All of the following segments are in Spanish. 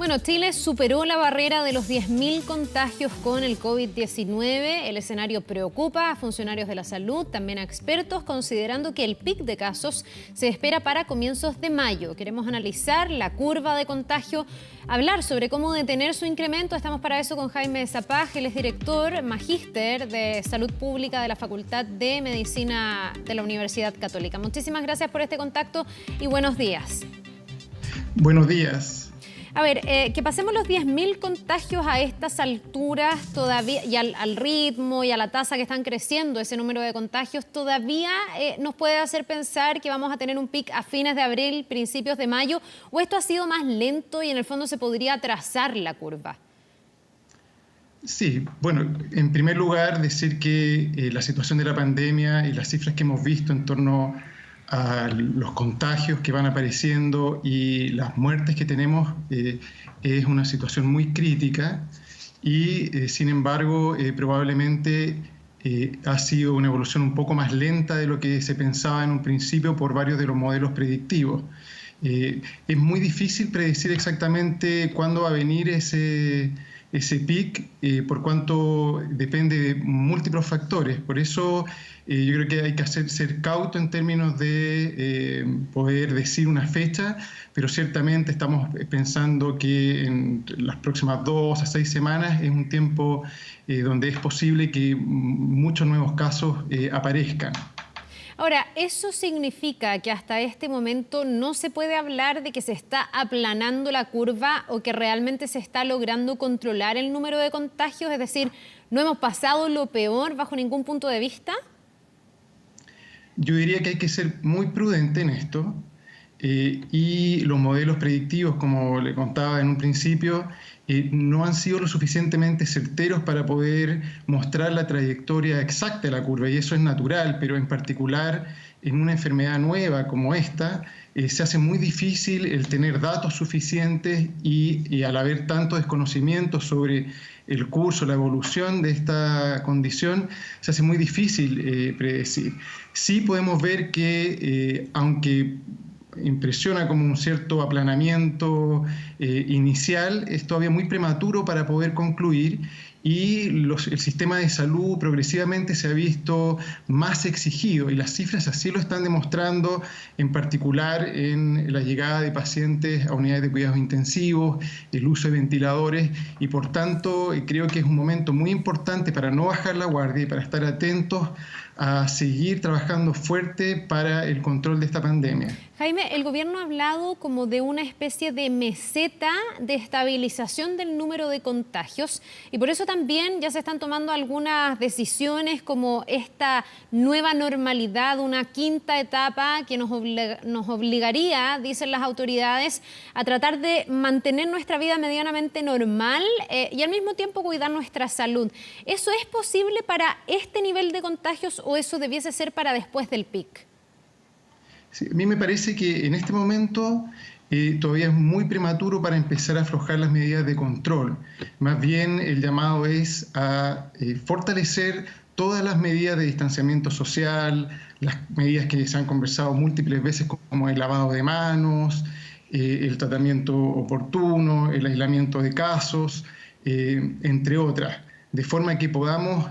Bueno, Chile superó la barrera de los 10.000 contagios con el COVID-19. El escenario preocupa a funcionarios de la salud, también a expertos, considerando que el pic de casos se espera para comienzos de mayo. Queremos analizar la curva de contagio, hablar sobre cómo detener su incremento. Estamos para eso con Jaime Zapag, él es director, magíster de Salud Pública de la Facultad de Medicina de la Universidad Católica. Muchísimas gracias por este contacto y buenos días. Buenos días. A ver, que pasemos los 10.000 contagios a estas alturas todavía y al ritmo y a la tasa que están creciendo ese número de contagios, todavía nos puede hacer pensar que vamos a tener un pic a fines de abril, principios de mayo, o esto ha sido más lento y en el fondo se podría atrasar la curva. Sí, bueno, en primer lugar decir que la situación de la pandemia y las cifras que hemos visto en torno a los contagios que van apareciendo y las muertes que tenemos es una situación muy crítica y sin embargo probablemente ha sido una evolución un poco más lenta de lo que se pensaba en un principio por varios de los modelos predictivos. Es muy difícil predecir exactamente cuándo va a venir ese pic, por cuanto depende de múltiples factores. Por eso yo creo que hay que ser cauto en términos de poder decir una fecha, pero ciertamente estamos pensando que en las próximas 2 a 6 semanas es un tiempo donde es posible que muchos nuevos casos aparezcan. Ahora, ¿eso significa que hasta este momento no se puede hablar de que se está aplanando la curva o que realmente se está logrando controlar el número de contagios? Es decir, ¿no hemos pasado lo peor bajo ningún punto de vista? Yo diría que hay que ser muy prudente en esto y los modelos predictivos, como le contaba en un principio, no han sido lo suficientemente certeros para poder mostrar la trayectoria exacta de la curva, y eso es natural, pero en particular en una enfermedad nueva como esta, se hace muy difícil el tener datos suficientes y al haber tanto desconocimiento sobre el curso, la evolución de esta condición, se hace muy difícil predecir. Sí podemos ver que, aunque impresiona como un cierto aplanamiento inicial, es todavía muy prematuro para poder concluir y el sistema de salud progresivamente se ha visto más exigido y las cifras así lo están demostrando, en particular en la llegada de pacientes a unidades de cuidados intensivos, el uso de ventiladores y por tanto creo que es un momento muy importante para no bajar la guardia y para estar atentos a seguir trabajando fuerte para el control de esta pandemia. Jaime, el gobierno ha hablado como de una especie de meseta de estabilización del número de contagios y por eso también ya se están tomando algunas decisiones como esta nueva normalidad, una quinta etapa que nos obligaría, dicen las autoridades, a tratar de mantener nuestra vida medianamente normal y al mismo tiempo cuidar nuestra salud. ¿Eso es posible para este nivel de contagios o eso debiese ser para después del pic? Sí, a mí me parece que en este momento todavía es muy prematuro para empezar a aflojar las medidas de control. Más bien el llamado es a fortalecer todas las medidas de distanciamiento social, las medidas que se han conversado múltiples veces como el lavado de manos, el tratamiento oportuno, el aislamiento de casos, entre otras, de forma que podamos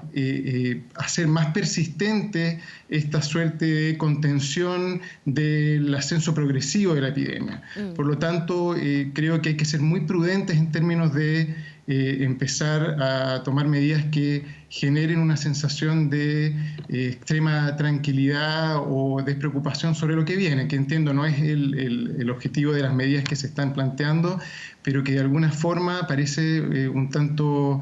hacer más persistente esta suerte de contención del ascenso progresivo de la epidemia. Por lo tanto, creo que hay que ser muy prudentes en términos de empezar a tomar medidas que generen una sensación de extrema tranquilidad o despreocupación sobre lo que viene, que entiendo no es el objetivo de las medidas que se están planteando, pero que de alguna forma parece un tanto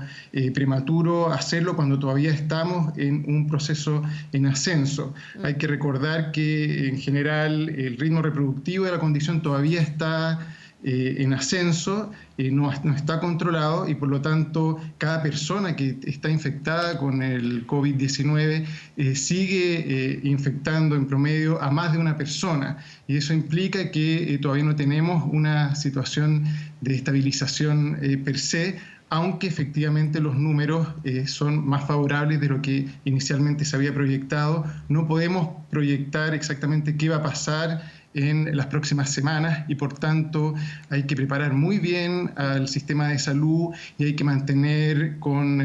prematuro hacerlo cuando todavía estamos en un proceso en ascenso. Hay que recordar que en general el ritmo reproductivo de la condición todavía está en ascenso, no está controlado y por lo tanto cada persona que está infectada con el COVID-19 sigue infectando en promedio a más de una persona y eso implica que todavía no tenemos una situación de estabilización per se, aunque efectivamente los números son más favorables de lo que inicialmente se había proyectado. No podemos proyectar exactamente qué va a pasar en las próximas semanas y por tanto hay que preparar muy bien al sistema de salud y hay que mantener con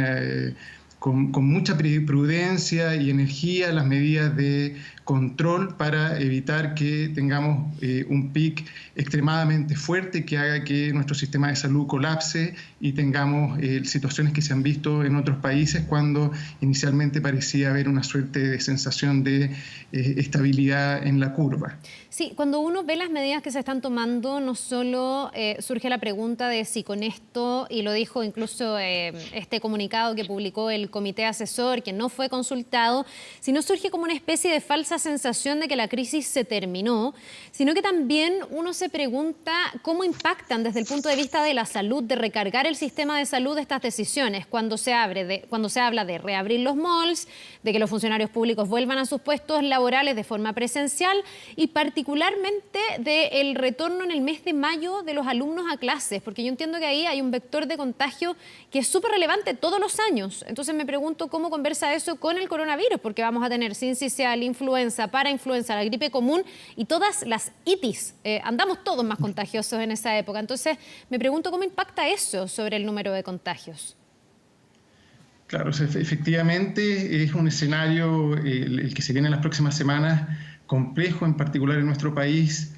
mucha prudencia y energía las medidas de control para evitar que tengamos un pic extremadamente fuerte que haga que nuestro sistema de salud colapse y tengamos situaciones que se han visto en otros países cuando inicialmente parecía haber una suerte de sensación de estabilidad en la curva. Sí, cuando uno ve las medidas que se están tomando, no solo surge la pregunta de si con esto, y lo dijo incluso este comunicado que publicó el comité asesor, que no fue consultado, sino surge como una especie de falsa sensación de que la crisis se terminó, sino que también uno se pregunta cómo impactan desde el punto de vista de la salud, de recargar el sistema de salud estas decisiones, cuando se habla de reabrir los malls, de que los funcionarios públicos vuelvan a sus puestos laborales de forma presencial y particularmente del retorno en el mes de mayo de los alumnos a clases, porque yo entiendo que ahí hay un vector de contagio que es súper relevante todos los años. Entonces me pregunto cómo conversa eso con el coronavirus, porque vamos a tener sincicial, influenza, parainfluenza, la gripe común y todas las itis. Andamos todos más contagiosos en esa época. Entonces me pregunto cómo impacta eso sobre el número de contagios. Claro, efectivamente es un escenario, el que se viene en las próximas semanas, complejo, en particular en nuestro país,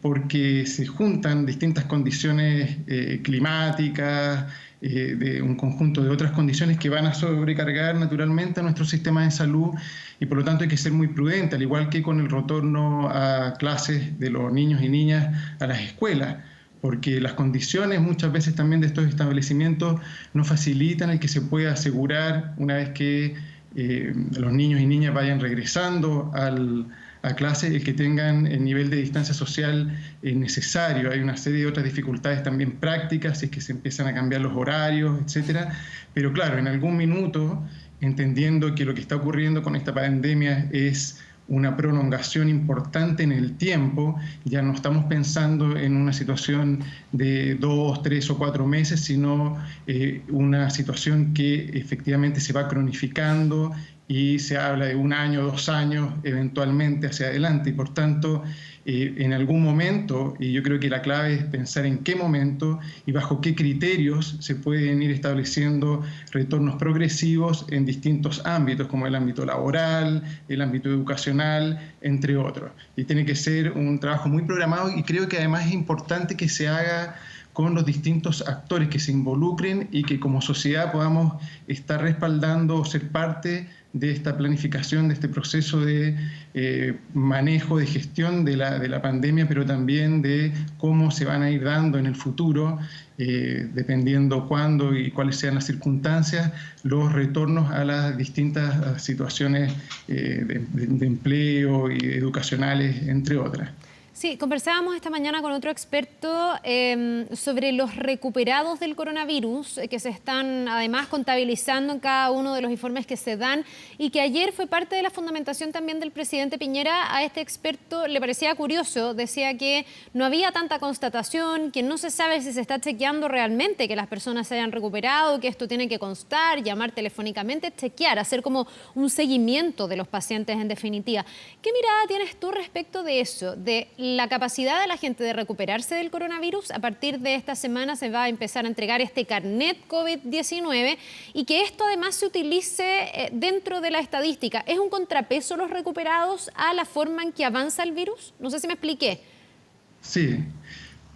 porque se juntan distintas condiciones climáticas, de un conjunto de otras condiciones que van a sobrecargar naturalmente a nuestro sistema de salud y por lo tanto hay que ser muy prudente, al igual que con el retorno a clases de los niños y niñas a las escuelas, porque las condiciones muchas veces también de estos establecimientos no facilitan el que se pueda asegurar una vez que los niños y niñas vayan regresando a clase, el que tengan el nivel de distancia social necesario. Hay una serie de otras dificultades también prácticas, si es que se empiezan a cambiar los horarios, etcétera. Pero claro, en algún minuto, entendiendo que lo que está ocurriendo con esta pandemia es una prolongación importante en el tiempo, ya no estamos pensando en una situación de 2, 3 o 4 meses, sino una situación que efectivamente se va cronificando y se habla de 1 año, 2 años, eventualmente hacia adelante. Y por tanto, en algún momento, y yo creo que la clave es pensar en qué momento y bajo qué criterios se pueden ir estableciendo retornos progresivos en distintos ámbitos, como el ámbito laboral, el ámbito educacional, entre otros. Y tiene que ser un trabajo muy programado y creo que además es importante que se haga con los distintos actores que se involucren y que como sociedad podamos estar respaldando o ser parte de esta planificación, de este proceso de manejo, de gestión de la pandemia, pero también de cómo se van a ir dando en el futuro, dependiendo cuándo y cuáles sean las circunstancias, los retornos a las distintas situaciones de empleo y educacionales, entre otras. Sí, conversábamos esta mañana con otro experto sobre los recuperados del coronavirus que se están además contabilizando en cada uno de los informes que se dan y que ayer fue parte de la fundamentación también del presidente Piñera. A este experto le parecía curioso, decía que no había tanta constatación, que no se sabe si se está chequeando realmente que las personas se hayan recuperado, que esto tiene que constar, llamar telefónicamente, chequear, hacer como un seguimiento de los pacientes en definitiva. ¿Qué mirada tienes tú respecto de eso, de la capacidad de la gente de recuperarse del coronavirus? A partir de esta semana se va a empezar a entregar este carnet COVID-19 y que esto además se utilice dentro de la estadística. ¿Es un contrapeso los recuperados a la forma en que avanza el virus? No sé si me expliqué. Sí.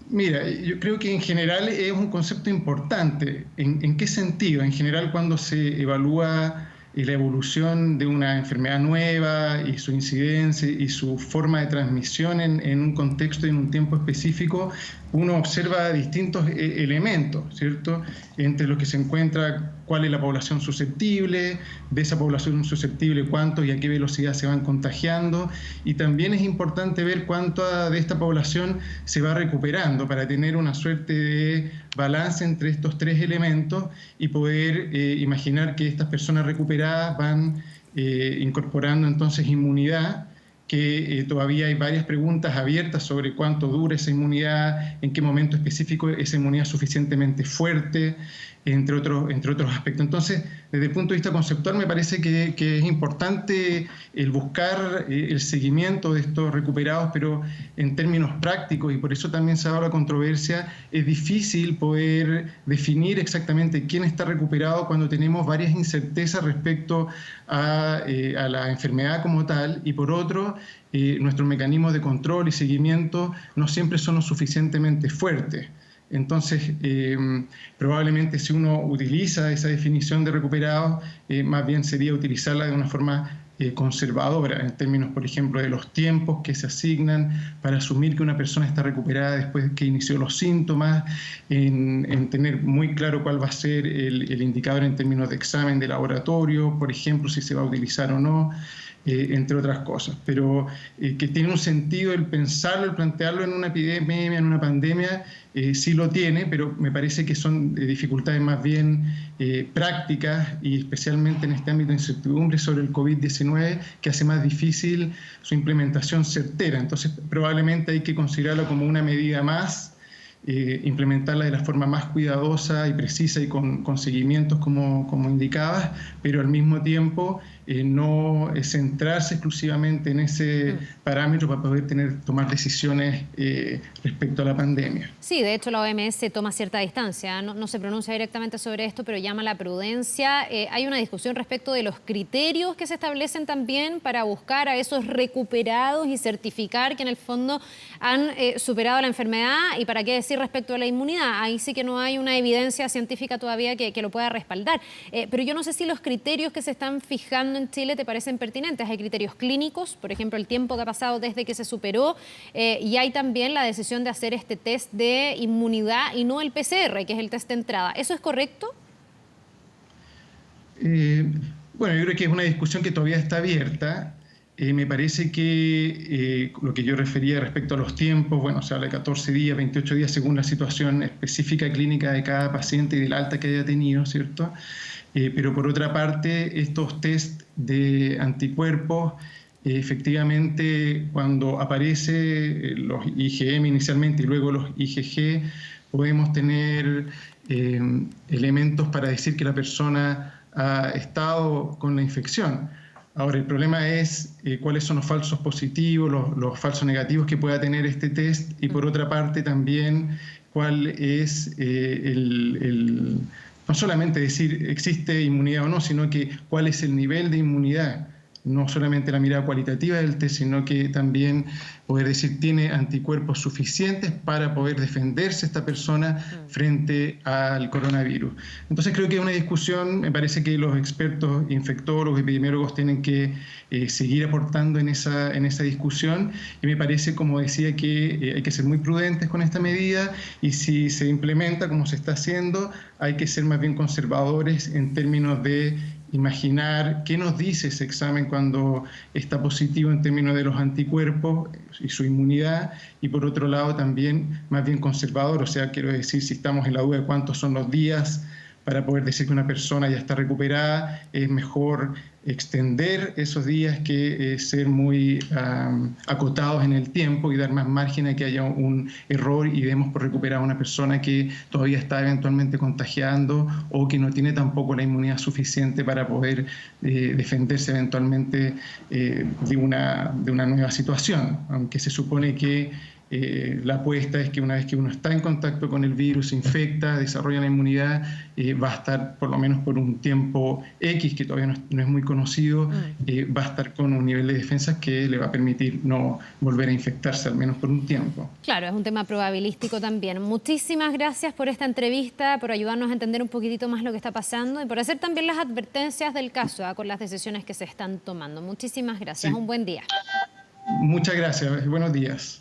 Mira, yo creo que en general es un concepto importante. ¿En qué sentido? En general, cuando se evalúa la evolución de una enfermedad nueva y su incidencia y su forma de transmisión en un contexto y en un tiempo específico, uno observa distintos elementos, ¿cierto? Entre los que se encuentra cuál es la población susceptible, de esa población susceptible cuánto y a qué velocidad se van contagiando, y también es importante ver cuánto de esta población se va recuperando para tener una suerte de balance entre estos tres elementos y poder imaginar que estas personas recuperadas van incorporando entonces inmunidad que todavía hay varias preguntas abiertas sobre cuánto dura esa inmunidad, en qué momento específico esa inmunidad es suficientemente fuerte, entre otros aspectos. Entonces, desde el punto de vista conceptual, me parece que es importante el buscar el seguimiento de estos recuperados, pero en términos prácticos, y por eso también se ha dado la controversia, es difícil poder definir exactamente quién está recuperado cuando tenemos varias incertezas respecto a la enfermedad como tal, y por otro, nuestros mecanismos de control y seguimiento no siempre son lo suficientemente fuertes. Entonces, probablemente si uno utiliza esa definición de recuperados, más bien sería utilizarla de una forma conservadora, en términos, por ejemplo, de los tiempos que se asignan para asumir que una persona está recuperada después que inició los síntomas, en tener muy claro cuál va a ser el indicador en términos de examen de laboratorio, por ejemplo, si se va a utilizar o no, entre otras cosas. Pero que tiene un sentido el pensarlo, el plantearlo en una epidemia, en una pandemia, sí lo tiene, pero me parece que son dificultades más bien prácticas, y especialmente en este ámbito de incertidumbre sobre el COVID-19, que hace más difícil su implementación certera. Entonces, probablemente hay que considerarlo como una medida más, implementarla de la forma más cuidadosa y precisa y con seguimientos como indicabas, pero al mismo tiempo no centrarse exclusivamente en ese parámetro para poder tomar decisiones respecto a la pandemia. Sí, de hecho la OMS toma cierta distancia, no se pronuncia directamente sobre esto, pero llama a la prudencia. Hay una discusión respecto de los criterios que se establecen también para buscar a esos recuperados y certificar que en el fondo han superado la enfermedad, y para qué decir respecto a la inmunidad. Ahí sí que no hay una evidencia científica todavía que lo pueda respaldar. Pero yo no sé si los criterios que se están fijando en Chile te parecen pertinentes. Hay criterios clínicos, por ejemplo, el tiempo que ha pasado desde que se superó, y hay también la decisión de hacer este test de inmunidad y no el PCR, que es el test de entrada. ¿Eso es correcto? Bueno, yo creo que es una discusión que todavía está abierta. Me parece que lo que yo refería respecto a los tiempos, bueno, se habla de 14 días, 28 días, según la situación específica clínica de cada paciente y del alta que haya tenido, ¿cierto? Pero por otra parte, estos test de anticuerpos, efectivamente, cuando aparece los IgM inicialmente y luego los IgG, podemos tener elementos para decir que la persona ha estado con la infección. Ahora, el problema es cuáles son los falsos positivos, los falsos negativos que pueda tener este test, y por otra parte también cuál es no solamente decir existe inmunidad o no, sino que cuál es el nivel de inmunidad. No solamente la mirada cualitativa del test, sino que también poder decir tiene anticuerpos suficientes para poder defenderse esta persona frente al coronavirus. Entonces creo que es una discusión, me parece que los expertos infectólogos, epidemiólogos tienen que seguir aportando en esa discusión, y me parece, como decía, que hay que ser muy prudentes con esta medida, y si se implementa como se está haciendo, hay que ser más bien conservadores en términos de imaginar qué nos dice ese examen cuando está positivo en términos de los anticuerpos y su inmunidad, y por otro lado también más bien conservador, o sea, quiero decir, si estamos en la duda de cuántos son los días para poder decir que una persona ya está recuperada, es mejor extender esos días que ser muy acotados en el tiempo y dar más margen a que haya un error y demos por recuperada a una persona que todavía está eventualmente contagiando o que no tiene tampoco la inmunidad suficiente para poder defenderse eventualmente de una nueva situación, aunque se supone que la apuesta es que una vez que uno está en contacto con el virus, se infecta, desarrolla la inmunidad, va a estar por lo menos por un tiempo X, que todavía no es muy conocido, va a estar con un nivel de defensas que le va a permitir no volver a infectarse, al menos por un tiempo. Claro, es un tema probabilístico también. Muchísimas gracias por esta entrevista, por ayudarnos a entender un poquitito más lo que está pasando y por hacer también las advertencias del caso con las decisiones que se están tomando. Muchísimas gracias. Sí. Un buen día. Muchas gracias. Buenos días.